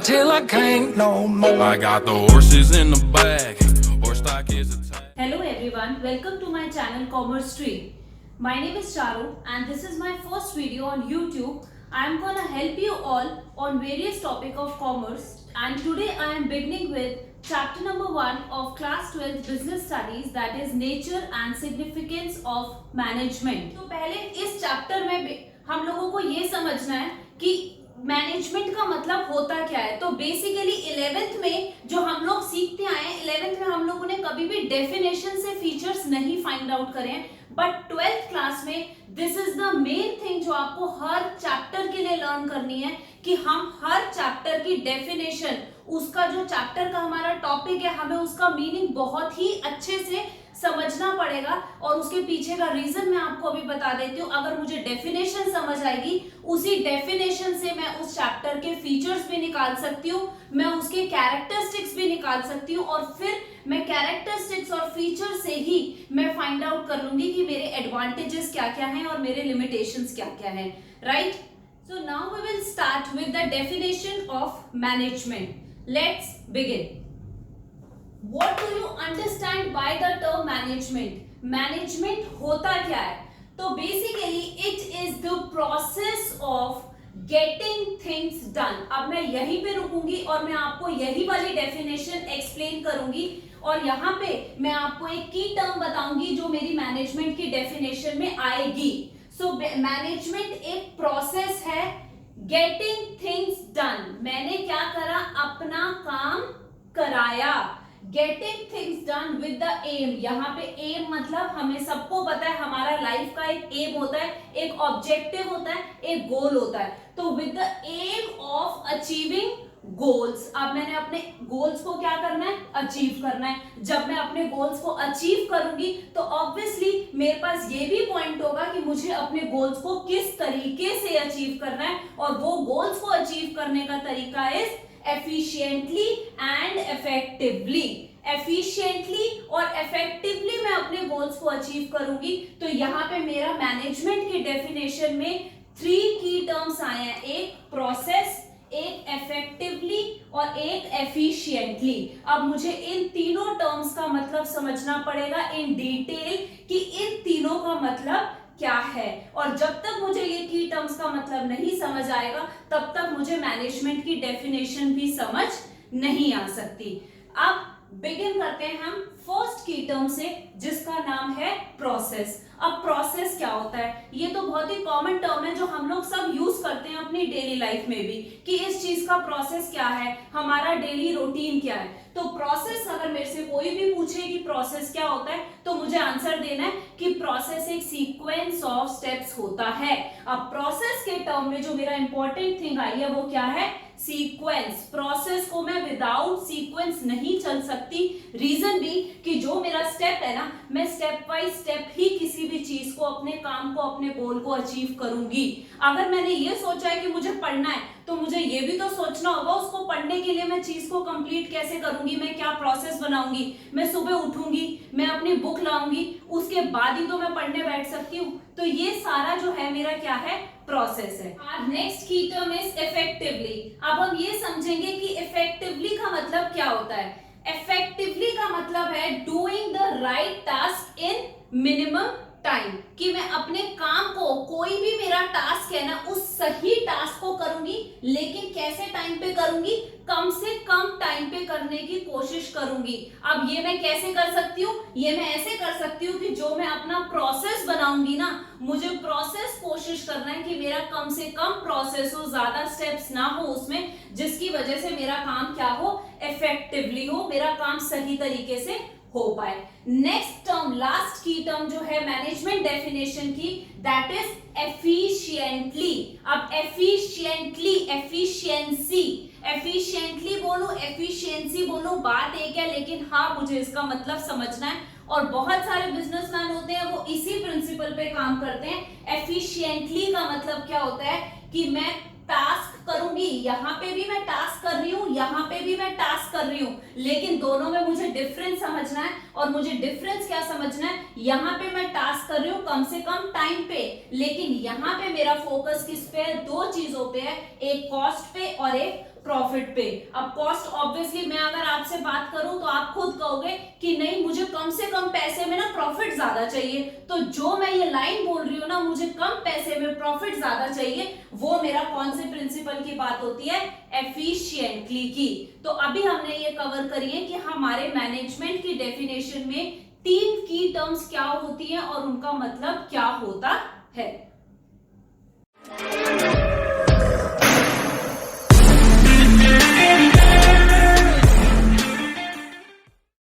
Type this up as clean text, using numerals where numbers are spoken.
till I can't no more. I got the horses in the back, horse stock is attached. Hello everyone, welcome to my channel Commerce Street. My name is Charu and this is my first video on YouTube. I am gonna help you all on various topic of commerce, and today I am beginning with chapter number 1 of class 12 business studies, that is nature and significance of management. तो पहले इस chapter में हम लोगों को ये समझना है कि मैनेजमेंट का मतलब होता क्या है। तो बेसिकली 11th में जो हम लोग सीखते आए हैं, 11th में हम लोगों ने कभी भी डेफिनेशन से फीचर्स नहीं फाइंड आउट करे हैं, बट 12th क्लास में this is the main thing जो आपको हर चैप्टर के लिए लर्न करनी है कि हम हर चैप्टर की डेफिनेशन, उसका जो चैप्टर का हमारा टॉपिक है, हमें उसका मीनिंग बहुत ही अच्छे से समझना पड़ेगा। और उसके पीछे का रीजन मैं आपको अभी बता देती हूँ। अगर मुझे डेफिनेशन समझ आएगी, उसी डेफिनेशन से मैं उस चैप्टर के फीचर्स भी निकाल सकती हूँ, मैं उसके कैरेक्टरिस्टिक्स भी निकाल सकती हूँ, और फिर मैं कैरेक्टरिस्टिक्स और फीचर से ही मैं फाइंड आउट कर लूंगी कि मेरे एडवांटेजेस क्या क्या हैं और मेरे लिमिटेशंस क्या क्या हैं, right. So now we will start with the definition of management. Let's begin. What do you understand by the term management? Management होता क्या है? तो basically it is the process of getting things done. अब मैं यहीं पे रुकूंगी और मैं आपको यही वाली definition explain करूंगी, और यहाँ पे मैं आपको एक की टर्म बताऊंगी जो मेरी मैनेजमेंट की डेफिनेशन में आएगी। सो मैनेजमेंट एक प्रोसेस है, गेटिंग थिंग्स डन। मैंने क्या करा, अपना काम कराया। Getting things done with the aim, यहाँ पे एम मतलब हमें सबको पता है हमारा लाइफ का एक एम होता है, एक ऑब्जेक्टिव होता है, एक गोल होता है। तो with the aim of achieving goals, अब मैंने अपने गोल्स को क्या करना है, अचीव करना है। जब मैं अपने गोल्स को अचीव करूंगी तो ऑब्वियसली मेरे पास ये भी पॉइंट होगा कि मुझे अपने गोल्स को किस तरीके से अचीव करना है, और वो गोल्स को अचीव करने का तरीका is efficiently and effectively. Efficiently और इफेक्टिवली मैं अपने गोल्स को अचीव करूंगी। तो यहाँ पे मेरा मैनेजमेंट की डेफिनेशन में 3 की टर्म्स आए हैं, एक प्रोसेस, एक इफेक्टिवली और एक एफिशिएंटली। अब मुझे इन तीनों टर्म्स का मतलब समझना पड़ेगा इन डिटेल कि इन तीनों का मतलब क्या है, और जब तक मुझे ये की टर्म्स का मतलब नहीं समझ आएगा तब तक मुझे मैनेजमेंट की डेफिनेशन भी समझ नहीं आ सकती। अब बिगिन करते हैं हम फर्स्ट की टर्म से, जिसका नाम है प्रोसेस। अब प्रोसेस क्या होता है, ये तो बहुत ही कॉमन टर्म है जो हम लोग सब यूज करते हैं अपनी डेली लाइफ में भी, कि इस चीज का प्रोसेस क्या है, हमारा डेली रूटीन क्या है। तो प्रोसेस, अगर मेरे से कोई भी पूछे कि प्रोसेस क्या होता है, तो मुझे आंसर देना है कि प्रोसेस एक सीक्वेंस ऑफ स्टेप्स होता है। अब प्रोसेस के टर्म में जो मेरा इंपॉर्टेंट थिंग आई है वो क्या है, सीक्वेंस। प्रोसेस को मैं विदाउट सीक्वेंस नहीं चल सकती। रीजन भी कि जो मेरा स्टेप है ना, मैं स्टेप बाय स्टेप ही किसी भी चीज को, अपने काम को, अपने गोल को अचीव करूंगी। अगर मैंने ये सोचा है कि मुझे पढ़ना है, तो मुझे ये भी तो सोचना होगा उसको पढ़ने के लिए मैं चीज को कंप्लीट कैसे करूंगी, मैं क्या प्रोसेस बनाऊंगी। मैं सुबह उठूंगी, मैं अपनी बुक लाऊंगी, उसके बाद ही तो मैं पढ़ने बैठ सकती हूँ। तो ये सारा जो है मेरा क्या है, प्रोसेस है। नेक्स्ट की टर्म इज इफेक्टिवली। अब हम ये समझेंगे कि इफेक्टिवली का मतलब क्या होता है। इफेक्टिवली का मतलब है doing the right task in minimum time, कि मैं अपने काम को, कोई भी मेरा टास्क है ना, उस सही टास्क को करूंगी, लेकिन कैसे टाइम पे करूंगी, कम से कम टाइम पे करने की कोशिश करूंगी। अब ये मैं कैसे कर सकती हूँ, ये मैं ऐसे कर सकती हूँ कि जो मैं अपना प्रोसेस बनाऊंगी ना, मुझे प्रोसेस कोशिश करना है कि मेरा कम से कम प्रोसेस हो, ज्यादा स्टेप्स ना हो उसमें, जिसकी वजह से मेरा काम क्या हो, इफेक्टिवली हो, मेरा काम सही तरीके से हो पाए। नेक्स्ट टर्म, लास्ट की टर्म जो है मैनेजमेंट डेफिनेशन की, दैट इज एफिशिएंटली। अब एफिशिएंटली, एफिशिएंसी, एफिशिएंटली बोलूं, एफिशिएंसी बोलूं, बात एक है, लेकिन हाँ मुझे इसका मतलब समझना है। और बहुत सारे बिजनेसमैन होते हैं वो इसी प्रिंसिपल पे काम करते हैं। एफिशिएंटली का मतलब क्या होता है कि मैं टास्क करूंगी, यहाँ पे भी मैं टास्क कर रही हूँ, यहाँ पे भी मैं टास्क कर रही हूँ, लेकिन दोनों में मुझे डिफरेंस समझना है। और मुझे डिफरेंस क्या समझना है, यहाँ पे मैं टास्क कर रही हूँ कम से कम टाइम पे, लेकिन यहाँ पे मेरा फोकस किस पे है, दो चीजों पे है, एक कॉस्ट पे और एक प्रॉफिट पे। अब कॉस्ट ऑब्वियसली मैं अगर आपसे बात करूं तो आप खुद कहोगे कि नहीं मुझे कम से कम पैसे में ना प्रॉफिट ज्यादा चाहिए। तो जो मैं ये लाइन बोल रही हूँ ना, मुझे कम पैसे में प्रॉफिट ज्यादा चाहिए, वो मेरा कौन से प्रिंसिपल की बात होती है? एफिशिएंटली की। तो अभी हमने ये कवर करी है कि हमारे मैनेजमेंट की डेफिनेशन में 3 की टर्म्स क्या होती हैं और उनका मतलब क्या होता है।